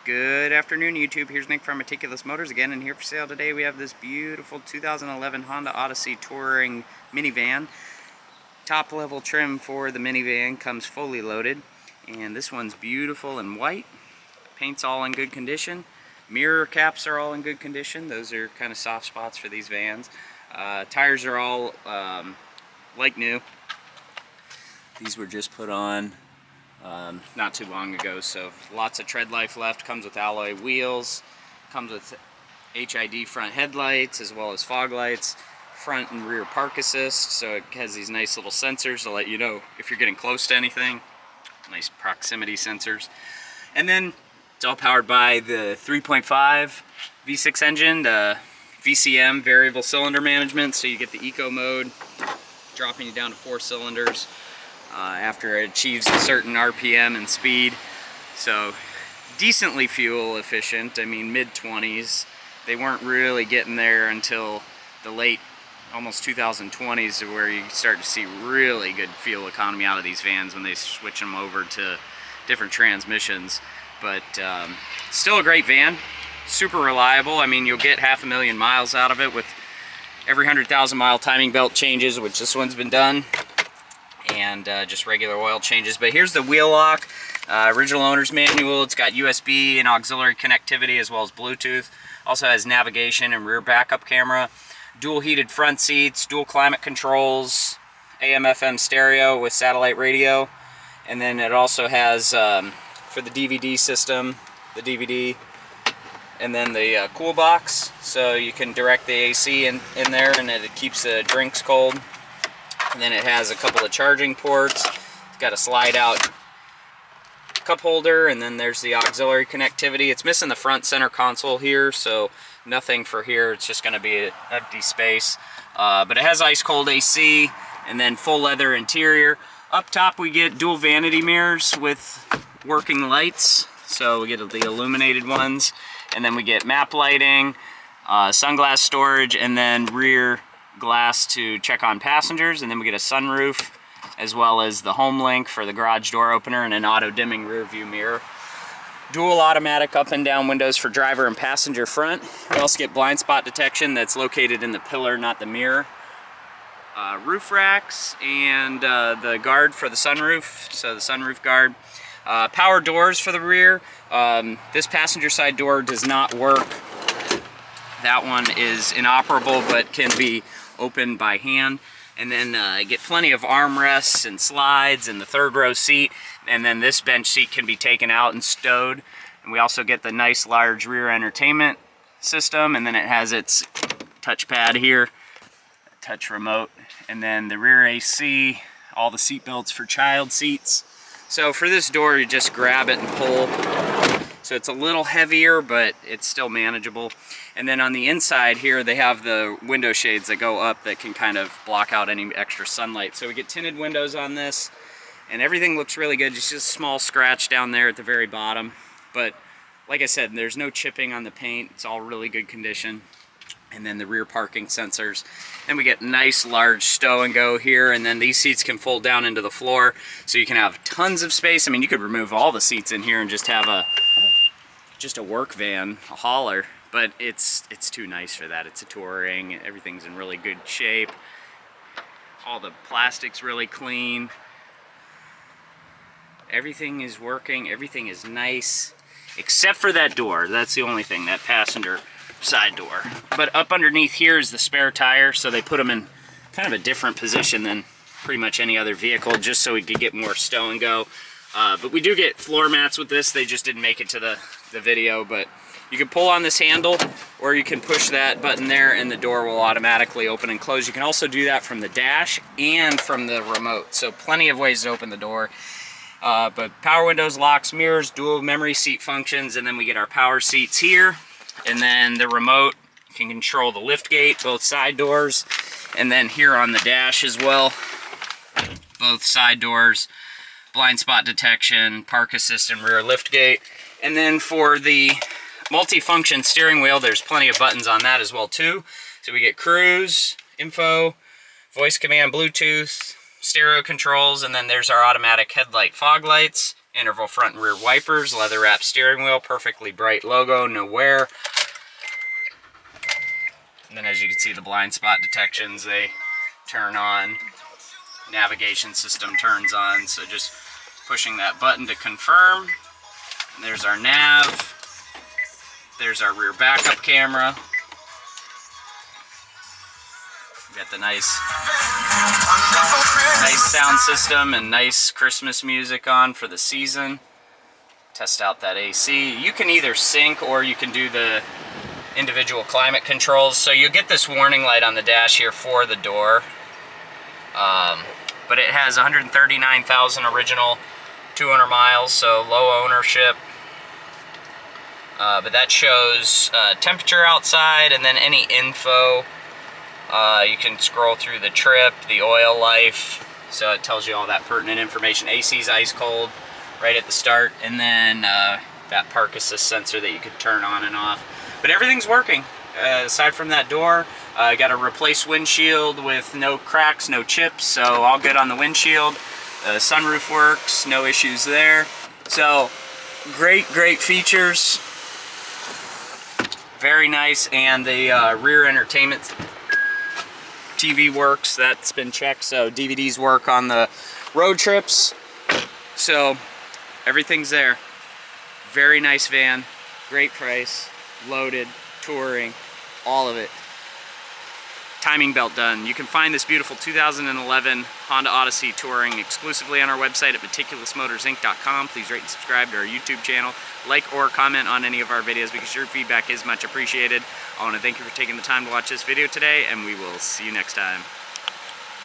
Good afternoon, YouTube. Here's Nick from Meticulous Motors again, and here for sale today we have this beautiful 2011 Honda Odyssey Touring minivan. Top level trim for the minivan comes fully loaded, and this one's beautiful and white. Paint's all in good condition. Mirror caps are all in good condition. Those are kind of soft spots for these vans. Tires are all like new. These were just put on not too long ago, so lots of tread life left. Comes with alloy wheels, comes with HID front headlights as well as fog lights, front and rear park assist, so it has these nice little sensors to let you know if you're getting close to anything. Nice proximity sensors. And then it's all powered by the 3.5 V6 engine, the VCM, variable cylinder management, so you get the eco mode, dropping you down to 4 cylinders after it achieves a certain RPM and speed. So decently fuel efficient. I mean, mid-20s. They weren't really getting there until the late almost 2020s, where you start to see really good fuel economy out of these vans when they switch them over to different transmissions. But still a great van, super reliable. I mean, you'll get 500,000 miles out of it with every 100,000 mile timing belt changes, which this one's been done, and just regular oil changes. But here's the wheel lock, original owner's manual. It's got USB and auxiliary connectivity as well as Bluetooth. Also has navigation and rear backup camera, dual heated front seats, dual climate controls, AM FM stereo with satellite radio, and then it also has for the DVD system, the DVD, and then the cool box, so you can direct the AC in there, and it keeps the drinks cold. And then it has a couple of charging ports. It's got a slide out cup holder, and then there's the auxiliary connectivity. It's missing the front center console here, so nothing for here. It's just going to be an empty space. But it has ice cold AC, and then full leather interior. Up top we get dual vanity mirrors with working lights, so we get the illuminated ones, and then we get map lighting, sunglass storage, and then rear glass to check on passengers, and then we get a sunroof as well as the home link for the garage door opener and an auto dimming rear view mirror. Dual automatic up and down windows for driver and passenger front. We also get blind spot detection that's located in the pillar, not the mirror. Roof racks and the guard for the sunroof, so the sunroof guard. Power doors for the rear. This passenger side door does not work. That one is inoperable but can be opened by hand. And then get plenty of armrests and slides in the third row seat, and then this bench seat can be taken out and stowed. And we also get the nice large rear entertainment system, and then it has its touchpad here, touch remote, and then the rear AC, all the seat belts for child seats. So for this door, you just grab it and pull. So it's a little heavier, but it's still manageable. And then on the inside here, they have the window shades that go up that can kind of block out any extra sunlight. So we get tinted windows on this, and everything looks really good. Just a small scratch down there at the very bottom. But like I said, there's no chipping on the paint. It's all really good condition. And then the rear parking sensors. And we get nice large stow and go here, and then these seats can fold down into the floor, so you can have tons of space. I mean, you could remove all the seats in here and just have a work van, a hauler, but it's too nice for that. It's a touring, everything's in really good shape. All the plastic's really clean. Everything is working, everything is nice, except for that door. That's the only thing, that passenger side door. But up underneath here is the spare tire, so they put them in kind of a different position than pretty much any other vehicle, just so we could get more stow and go. But we do get floor mats with this. They just didn't make it to the video, but you can pull on this handle, or you can push that button there and the door will automatically open and close. You can also do that from the dash and from the remote, so plenty of ways to open the door. But power windows, locks, mirrors, dual memory seat functions, and then we get our power seats here, and then the remote can control the lift gate, both side doors, and then here on the dash as well, both side doors, blind spot detection, park assist, and rear lift gate. And then for the multi-function steering wheel, there's plenty of buttons on that as well too. So we get cruise, info, voice command, Bluetooth, stereo controls, and then there's our automatic headlight fog lights, Interval front and rear wipers, leather wrapped steering wheel, perfectly bright logo, no wear. And then as you can see, the blind spot detections, they turn on. Navigation system turns on, so just pushing that button to confirm. And there's our nav. There's our rear backup camera. We got the nice sound system and nice Christmas music on for the season. Test out that AC. You can either sync or you can do the individual climate controls. So you'll get this warning light on the dash here for the door. But it has 139,000 original, 200 miles, so low ownership. But that shows temperature outside, and then any info. You can scroll through the trip, the oil life, so it tells you all that pertinent information. AC's ice cold right at the start, and then that park assist sensor that you could turn on and off. But everything's working. Aside from that door, I got a replace windshield with no cracks, no chips, so all good on the windshield. Sunroof works, no issues there. So great features. Very nice, and the rear entertainment TV works. That's been checked, so DVDs work on the road trips. So everything's there. Very nice van, great price, loaded, touring, all of it. Timing belt done. You can find this beautiful 2011 Honda Odyssey touring exclusively on our website at meticulousmotorsinc.com. Please rate and subscribe to our YouTube channel. Like or comment on any of our videos because your feedback is much appreciated. I want to thank you for taking the time to watch this video today, and we will see you next time.